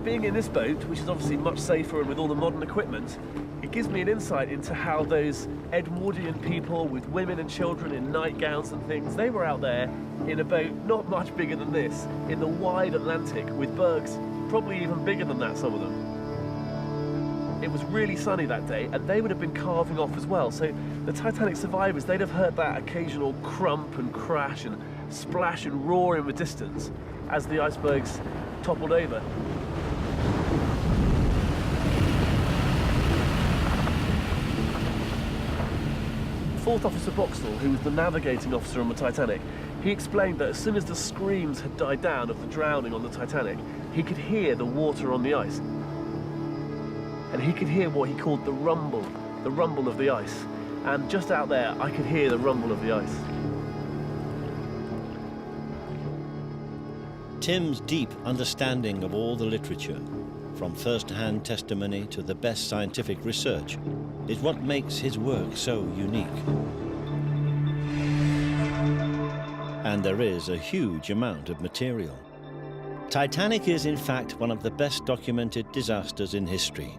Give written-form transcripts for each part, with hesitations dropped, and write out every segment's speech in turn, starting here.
being in this boat, which is obviously much safer and with all the modern equipment, it gives me an insight into how those Edwardian people with women and children in nightgowns and things, they were out there in a boat not much bigger than this, in the wide Atlantic, with bergs probably even bigger than that, some of them. It was really sunny that day, and they would have been carving off as well. So the Titanic survivors, they'd have heard that occasional crump and crash and splash and roar in the distance as the icebergs toppled over. Fourth Officer Boxall, who was the navigating officer on the Titanic, he explained that as soon as the screams had died down of the drowning on the Titanic, he could hear the water on the ice. And he could hear what he called the rumble of the ice. And just out there, I could hear the rumble of the ice. Tim's deep understanding of all the literature, from first-hand testimony to the best scientific research, is what makes his work so unique. And there is a huge amount of material. Titanic is, in fact, one of the best documented disasters in history,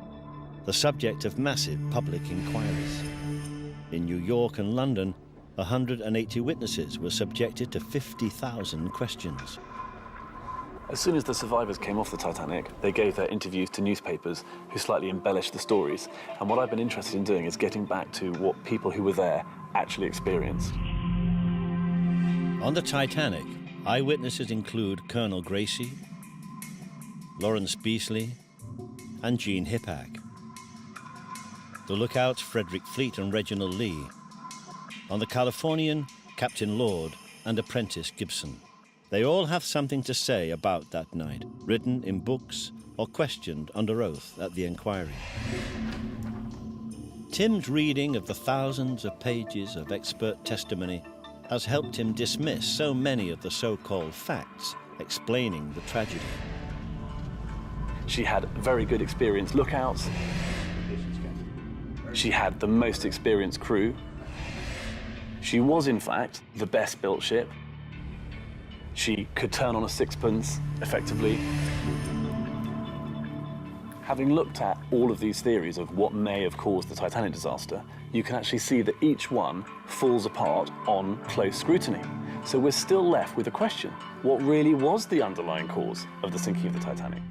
the subject of massive public inquiries. In New York and London, 180 witnesses were subjected to 50,000 questions. As soon as the survivors came off the Titanic, they gave their interviews to newspapers who slightly embellished the stories. And what I've been interested in doing is getting back to what people who were there actually experienced. On the Titanic, eyewitnesses include Colonel Gracie, Lawrence Beasley, and Jean Hippack. The lookouts, Frederick Fleet and Reginald Lee. On the Californian, Captain Lord and Apprentice Gibson. They all have something to say about that night, written in books or questioned under oath at the inquiry. Tim's reading of the thousands of pages of expert testimony has helped him dismiss so many of the so-called facts explaining the tragedy. She had very good experienced lookouts. She had the most experienced crew. She was, in fact, the best built ship. She could turn on a sixpence, effectively. Having looked at all of these theories of what may have caused the Titanic disaster, you can actually see that each one falls apart on close scrutiny. So we're still left with a question. What really was the underlying cause of the sinking of the Titanic?